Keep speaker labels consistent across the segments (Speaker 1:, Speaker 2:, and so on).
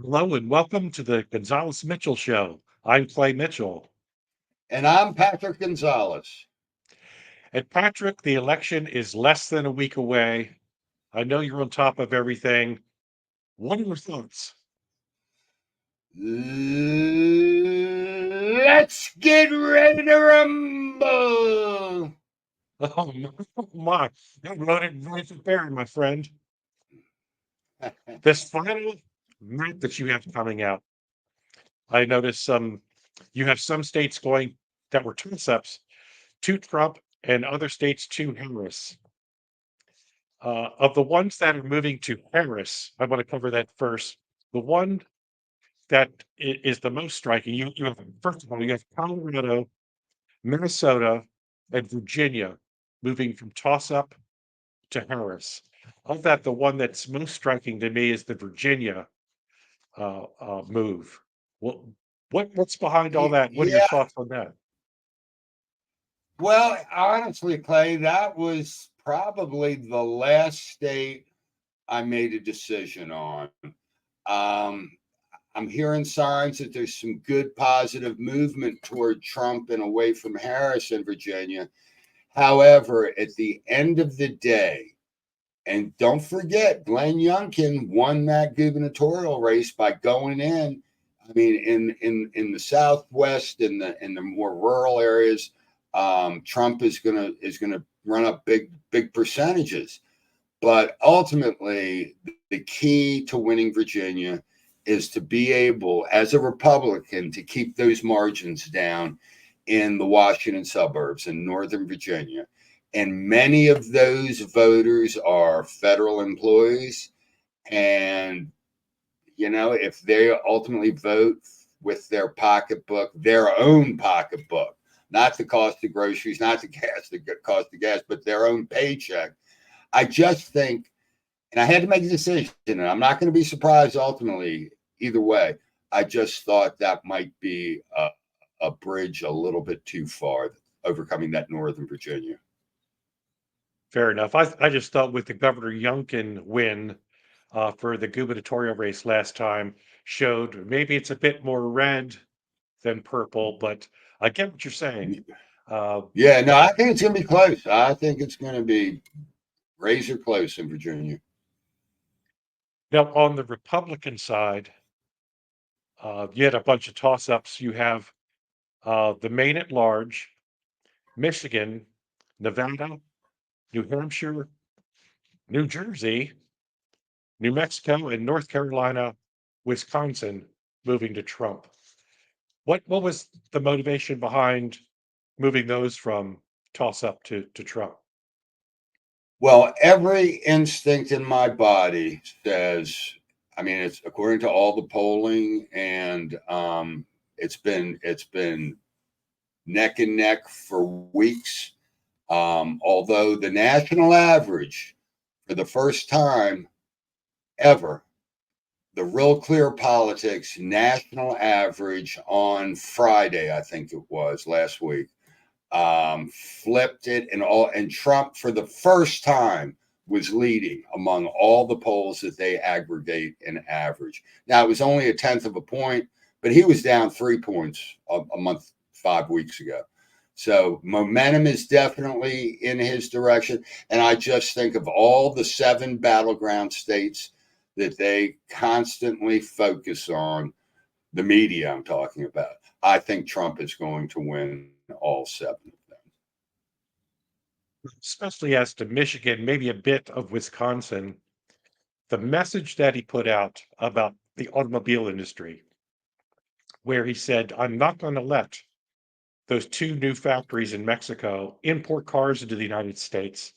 Speaker 1: Hello and welcome to the Gonzales Mitchell Show. I'm Clay Mitchell.
Speaker 2: And I'm Patrick Gonzales.
Speaker 1: And Patrick, the election is less than a week away. I know you're on top of everything. What are your thoughts?
Speaker 2: Let's get ready to rumble.
Speaker 1: Oh my, you wrote it right there, my friend. This final map that you have coming out, I noticed you have some states going that were toss-ups to Trump and other states to Harris. Of the ones that are moving to Harris, I want to cover that first. The one that is the most striking, you have, first of all, you have Colorado, Minnesota, and Virginia moving from toss-up to Harris. Of that, the one that's most striking to me is the Virginia move. What what's behind all that? What are your
Speaker 2: Yeah,
Speaker 1: thoughts on that?
Speaker 2: well, honestly, Clay, that was probably the last state I made a decision on. Um, I'm hearing signs that there's some good positive movement toward Trump and away from Harris in Virginia. However, at the end of the day, and don't forget, Glenn Youngkin won that gubernatorial race by going in. I mean, in the Southwest, in the more rural areas, Trump is gonna run up big percentages. But ultimately, the key to winning Virginia is to be able, as a Republican, to keep those margins down in the Washington suburbs in Northern Virginia. And many of those voters are federal employees. And, if they ultimately vote with their pocketbook, their own pocketbook, not the cost of groceries, not the cost of gas, but their own paycheck, I just think, and I had to make a decision, and I'm not going to be surprised ultimately either way. I just thought that might be a bridge a little bit too far, overcoming that Northern Virginia.
Speaker 1: Fair enough. I just thought with the Governor Youngkin win for the gubernatorial race last time showed maybe it's a bit more red than purple, but I get what you're saying. Uh,
Speaker 2: Yeah, no, I think it's going to be close. I think it's going to be razor close in Virginia.
Speaker 1: Now, on the Republican side, you had a bunch of toss-ups. You have the Maine at large, Michigan, Nevada, New Hampshire, New Jersey, New Mexico, and North Carolina, Wisconsin moving to Trump. What was the motivation behind moving those from toss-up to Trump?
Speaker 2: Well, every instinct in my body says, I mean, it's according to all the polling, and it's been neck and neck for weeks. Although the national average, for the first time ever, the Real Clear Politics national average on Friday, I think it was last week, flipped it, and Trump for the first time was leading among all the polls that they aggregate and average. Now it was only a tenth of a point, but he was down 3 points a month, 5 weeks ago. So momentum is definitely in his direction. And I just think of all the seven battleground states that they constantly focus on, the media I'm talking about. I think Trump is going to win all seven of them.
Speaker 1: Especially as to Michigan, maybe a bit of Wisconsin, the message that he put out about the automobile industry, where he said, I'm not going to let those two new factories in Mexico import cars into the United States,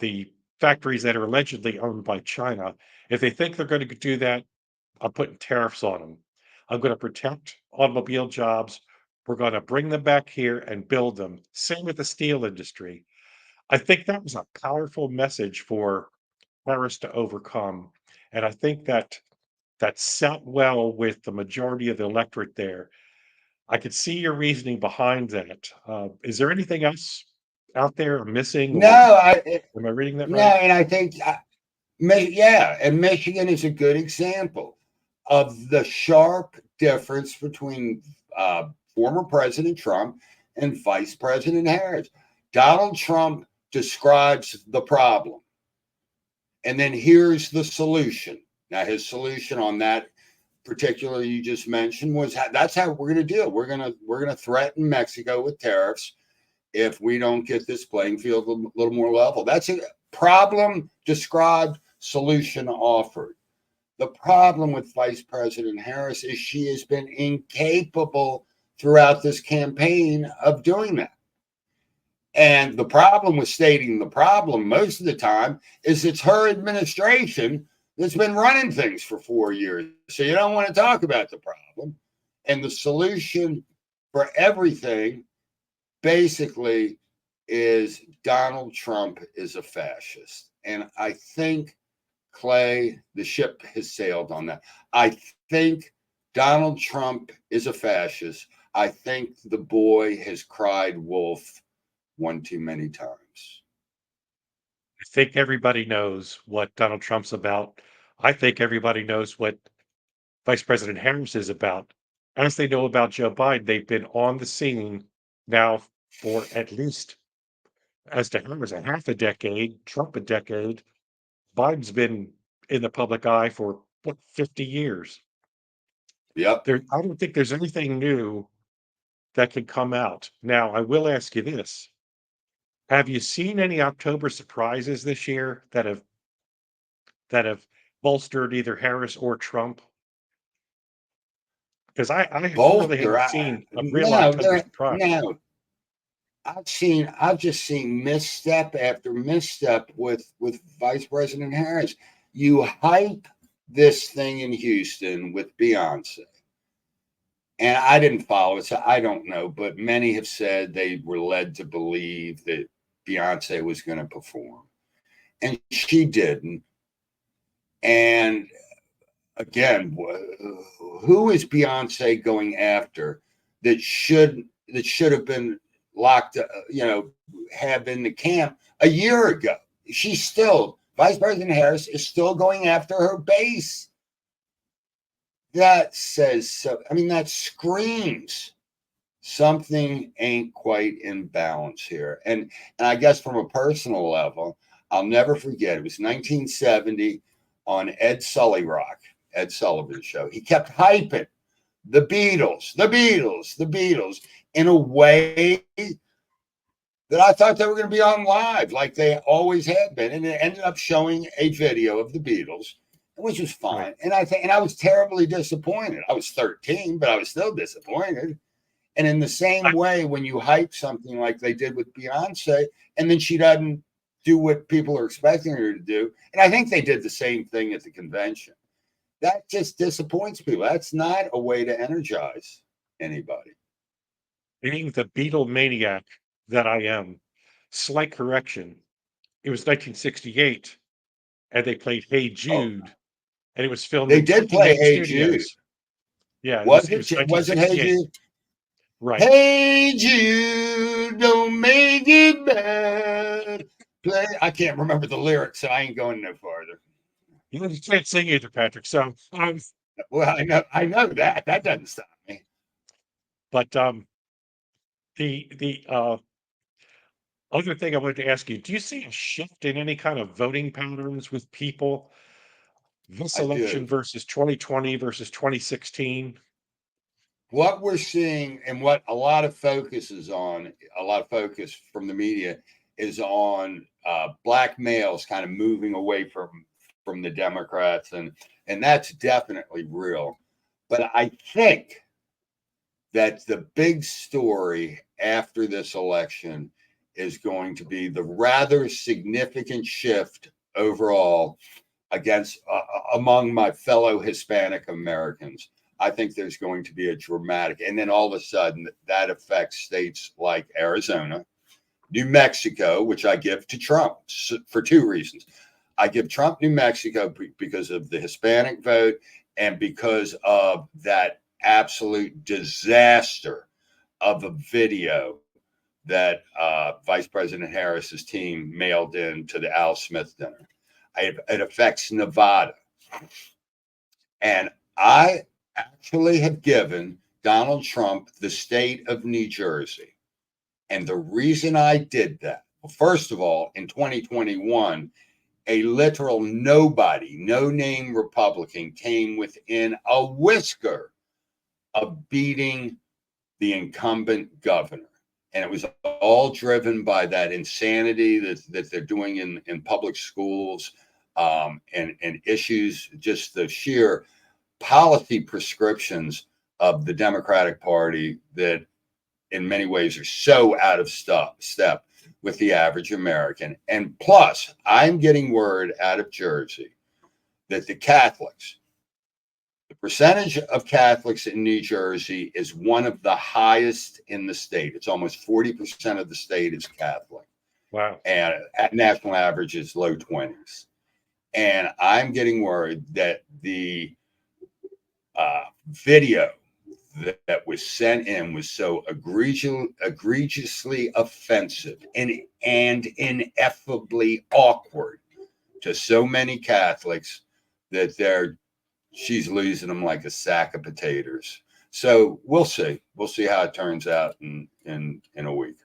Speaker 1: the factories that are allegedly owned by China. If they think they're going to do that, I'm putting tariffs on them. I'm going to protect automobile jobs. We're going to bring them back here and build them. Same with the steel industry. I think that was a powerful message for Harris to overcome. And I think that sat well with the majority of the electorate there. I could see your reasoning behind that. Is there anything else out there missing,
Speaker 2: No,
Speaker 1: or am I reading that
Speaker 2: no,
Speaker 1: right?
Speaker 2: and I think, yeah, and Michigan is a good example. of the sharp difference between former President Trump and Vice President Harris. Donald Trump describes the problem, and then here's the solution. Now, his solution on that particular you just mentioned was that's how we're going to deal. We're going to threaten Mexico with tariffs if we don't get this playing field a little more level. That's a problem described, solution offered. The problem with Vice President Harris is she has been incapable throughout this campaign of doing that. And the problem with stating the problem most of the time is it's her administration that's been running things for 4 years. So you don't want to talk about the problem. And the solution for everything basically is Donald Trump is a fascist. And I think, Clay, the ship has sailed on that. I think Donald Trump is a fascist. I think the boy has cried wolf one too many times.
Speaker 1: I think everybody knows what Donald Trump's about. I think everybody knows what Vice President Harris is about. As they know about Joe Biden, they've been on the scene now for at least, as to Harris, a half a decade, Trump a decade. Biden's been in the public eye for what, 50 years.
Speaker 2: Yep.
Speaker 1: I don't think there's anything new that can come out. Now, I will ask you this. Have you seen any October surprises this year that have bolstered either Harris or Trump? Because I
Speaker 2: Both
Speaker 1: really
Speaker 2: are
Speaker 1: haven't seen a real
Speaker 2: no,
Speaker 1: October
Speaker 2: they're
Speaker 1: surprise.
Speaker 2: no. I've just seen misstep after misstep with Vice President Harris. You hype this thing in Houston with Beyonce. And I didn't follow it, so I don't know. But many have said they were led to believe that Beyonce was going to perform. And she didn't. And again, who is Beyonce going after that should have been locked, have been in the camp a year ago? She's still, Vice President Harris is still going after her base. That says so. I mean, that screams something ain't quite in balance here. And I guess from a personal level, I'll never forget. It was 1970 on Ed Sullivan's show. He kept hyping the Beatles, the Beatles, the Beatles in a way that I thought they were going to be on live like they always had been. And it ended up showing a video of the Beatles, which was fine.
Speaker 1: Right.
Speaker 2: And I was terribly disappointed. I was 13, but I was still disappointed. And in the same way, when you hype something like they did with Beyonce, and then she doesn't do what people are expecting her to do, and I think they did the same thing at the convention, that just disappoints people. That's not a way to energize anybody.
Speaker 1: Being the Beatle maniac that I am, slight correction. It was 1968, and they played Hey
Speaker 2: Oh,
Speaker 1: Jude, and it was filmed
Speaker 2: they
Speaker 1: in
Speaker 2: did
Speaker 1: Triple
Speaker 2: play
Speaker 1: M
Speaker 2: Hey Jude.
Speaker 1: Studios. Yeah, it
Speaker 2: Was
Speaker 1: was it
Speaker 2: it?
Speaker 1: was
Speaker 2: Was it Hey
Speaker 1: 1968.
Speaker 2: Jude?
Speaker 1: Right.
Speaker 2: Hey Jude, don't make it bad. Play. I can't remember the lyrics, so I ain't going no farther.
Speaker 1: You can't sing either, Patrick. So,
Speaker 2: Well, I know that. That doesn't stop me.
Speaker 1: but the other thing I wanted to ask you: do you see a shift in any kind of voting patterns with people this
Speaker 2: I
Speaker 1: election
Speaker 2: do.
Speaker 1: versus 2020 versus 2016?
Speaker 2: What we're seeing and what a lot of focus is on, a lot of focus from the media is on black males kind of moving away from the Democrats, and that's definitely real. But I think that the big story after this election is going to be the rather significant shift overall against among my fellow Hispanic Americans. I think there's going to be a dramatic, and then all of a sudden that affects states like Arizona, New Mexico, which I give to Trump for two reasons. I give Trump New Mexico because of the Hispanic vote and because of that absolute disaster of a video that Vice President Harris's team mailed in to the Al Smith dinner. It affects Nevada. And I actually have given Donald Trump the state of New Jersey. And the reason I did that, well, first of all, in 2021, a literal nobody, no name Republican came within a whisker of beating the incumbent governor. And it was all driven by that insanity that they're doing in public schools, and issues, just the sheer policy prescriptions of the Democratic Party that in many ways are so out of step with the average American. And plus, I'm getting word out of Jersey that the percentage of Catholics in New Jersey is one of the highest in the state. It's almost 40% of the state is Catholic.
Speaker 1: Wow.
Speaker 2: And at national average is low 20s. And I'm getting word that the video that was sent in was so egregiously offensive and ineffably awkward to so many Catholics that she's losing them like a sack of potatoes. So we'll see. We'll see how it turns out in a week.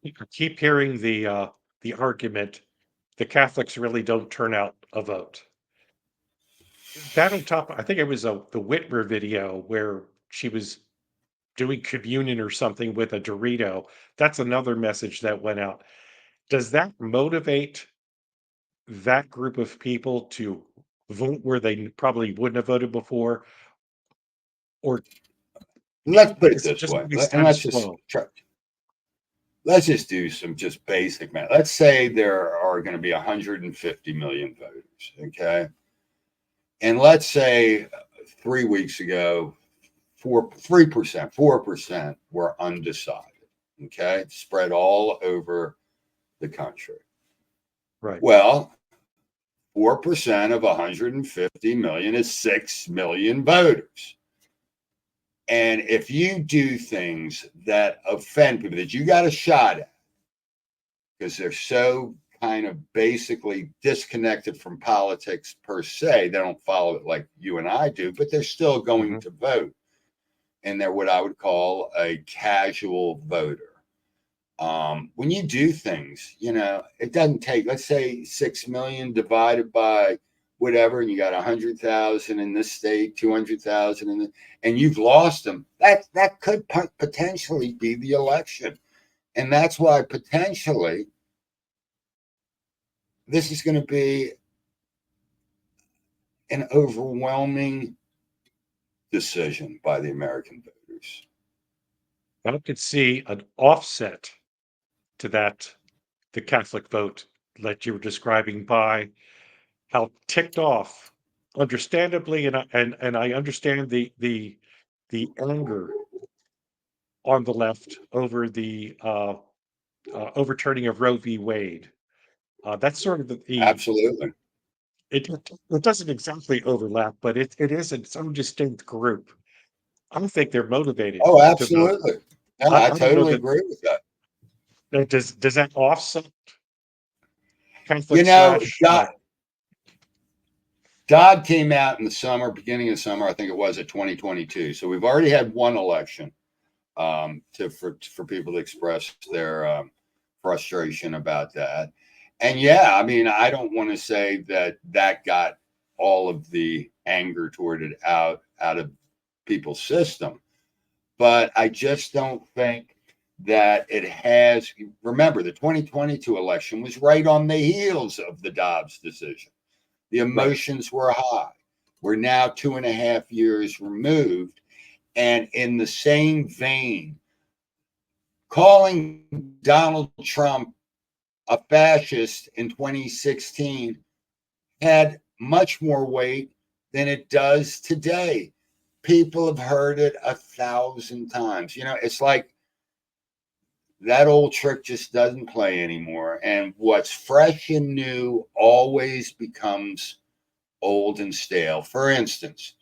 Speaker 1: I keep hearing the argument the Catholics really don't turn out a vote. That on top, I think it was the Whitmer video where she was doing communion or something with a Dorito. That's another message that went out. Does that motivate that group of people to vote where they probably wouldn't have voted before? Or
Speaker 2: Let's put it
Speaker 1: is it
Speaker 2: this
Speaker 1: just
Speaker 2: way,
Speaker 1: gonna be
Speaker 2: and
Speaker 1: status quo?
Speaker 2: let's just do some just basic math. Let's say there are going to be 150 million voters, okay? And let's say 3 weeks ago, 4% were undecided, okay? Spread all over the country.
Speaker 1: Right.
Speaker 2: Well, 4% of 150 million is 6 million voters. And if you do things that offend people that you got a shot at, because they're so kind of basically disconnected from politics per se, they don't follow it like you and I do, but they're still going to vote. And they're what I would call a casual voter. When you do things, it doesn't take, let's say 6 million divided by whatever, and you got 100,000 in this state, 200,000 and you've lost them. That could potentially be the election. And that's why potentially this is going to be an overwhelming decision by the American voters.
Speaker 1: I could see an offset to that, the Catholic vote that you were describing by how ticked off, understandably, and I understand the anger on the left over the overturning of Roe v. Wade. That's sort of
Speaker 2: Absolutely.
Speaker 1: it doesn't exactly overlap, but it is its own distinct group. I don't think they're motivated
Speaker 2: Oh,
Speaker 1: to vote.
Speaker 2: absolutely. No, I
Speaker 1: I don't know
Speaker 2: totally agree with that.
Speaker 1: does that offset
Speaker 2: You
Speaker 1: Catholic
Speaker 2: know,
Speaker 1: slash
Speaker 2: Dodd came out in the summer, beginning of summer, I think it was, at 2022. So we've already had one election for people to express their frustration about that. And yeah, I mean, I don't want to say that got all of the anger toward it out of people's system, but I just don't think that it has. Remember, the 2022 election was right on the heels of the Dobbs decision. The emotions were high. We're now 2.5 years removed. And in the same vein, calling Donald Trump a fascist in 2016 had much more weight than it does today. People have heard it 1,000 times. It's like that old trick just doesn't play anymore. And what's fresh and new always becomes old and stale. For instance,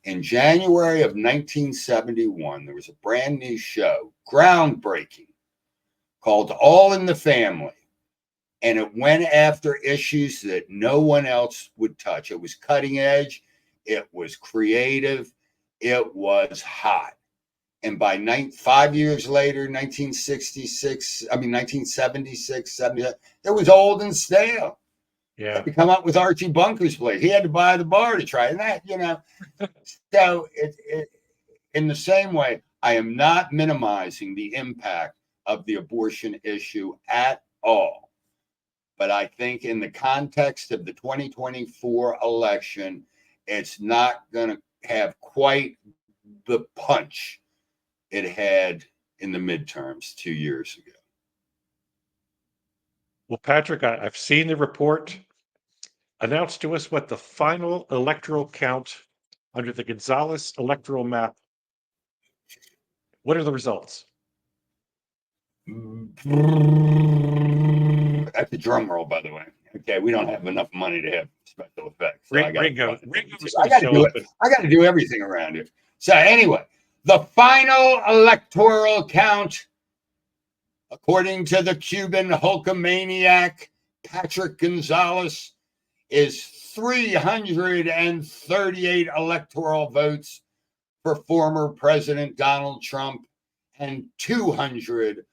Speaker 2: in January of 1971, there was a brand new show, groundbreaking, called All in the Family. And it went after issues that no one else would touch. It was cutting edge. It was creative. It was hot. And by 5 years later, 1976, 70, it was old and stale.
Speaker 1: Yeah.
Speaker 2: Had to come up with Archie Bunker's place. He had to buy the bar to try that, So in the same way, I am not minimizing the impact of the abortion issue at all. But I think in the context of the 2024 election, it's not going to have quite the punch it had in the midterms 2 years ago.
Speaker 1: Well, Patrick, I've seen the report. Announce to us what the final electoral count under the Gonzales electoral map. What are the results?
Speaker 2: That's a drum roll, by the way. Okay, we don't have enough money to have special effects. So
Speaker 1: Ringo was
Speaker 2: I
Speaker 1: going
Speaker 2: got
Speaker 1: to
Speaker 2: to
Speaker 1: show
Speaker 2: do
Speaker 1: up.
Speaker 2: it. I got to do everything around it. So anyway, the final electoral count, according to the Cuban Hulkamaniac Patrick Gonzales, is 338 electoral votes for former President Donald Trump and 200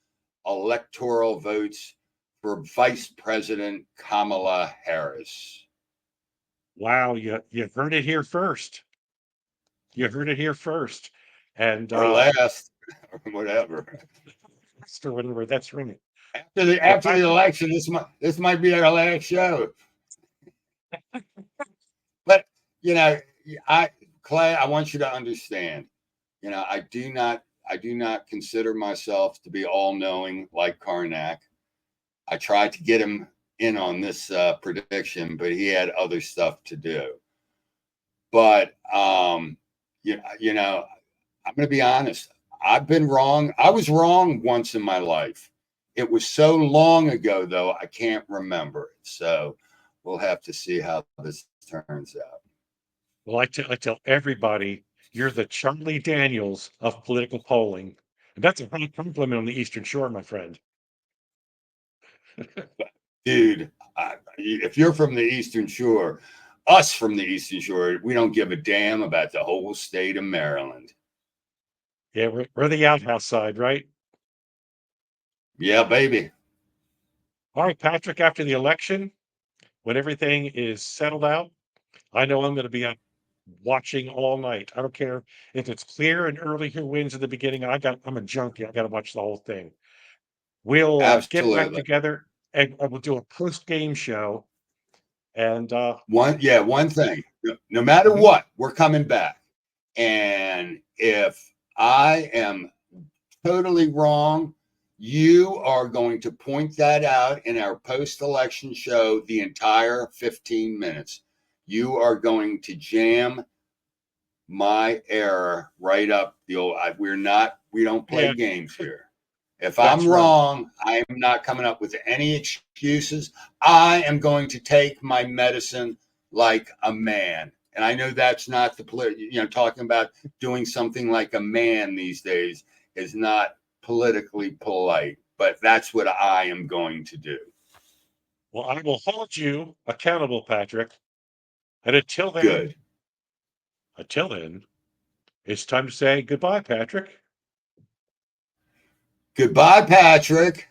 Speaker 2: electoral votes for Vice President Kamala Harris.
Speaker 1: Wow, you heard it here first. You heard it here first. And
Speaker 2: or last, or whatever.
Speaker 1: or whatever, that's right.
Speaker 2: After the election, this might be our last show. But Clay, I want you to understand. I do not consider myself to be all knowing like Karnak. I tried to get him in on this prediction, but he had other stuff to do. But I'm going to be honest. I've been wrong. I was wrong once in my life. It was so long ago, though, I can't remember it. So we'll have to see how this turns out.
Speaker 1: Well, I tell everybody, you're the Charlie Daniels of political polling. And that's a high compliment on the Eastern Shore, my friend.
Speaker 2: Dude, if you're from the Eastern Shore, us from the Eastern Shore, we don't give a damn about the whole state of Maryland.
Speaker 1: Yeah, we're the outhouse side, right?
Speaker 2: Yeah, baby.
Speaker 1: All right, Patrick, after the election, when everything is settled out, I know I'm going to be up watching all night. I don't care if it's clear and early who wins in the beginning. I'm a junkie. I got to watch the whole thing. We'll get back
Speaker 2: Absolutely.
Speaker 1: together and we'll do a post-game show. And
Speaker 2: one thing, no matter
Speaker 1: Mhm.
Speaker 2: what, we're coming back. And if I am totally wrong, you are going to point that out in our post-election show the entire 15 minutes. You are going to jam my error right up the old. We don't play games here. If I'm wrong, I am not coming up with any excuses. I am going to take my medicine like a man. And I know that's not talking about doing something like a man these days is not politically polite, but that's what I am going to do.
Speaker 1: Well, I will hold you accountable, Patrick. And
Speaker 2: Good.
Speaker 1: Until then, it's time to say goodbye, Patrick.
Speaker 2: Goodbye, Patrick.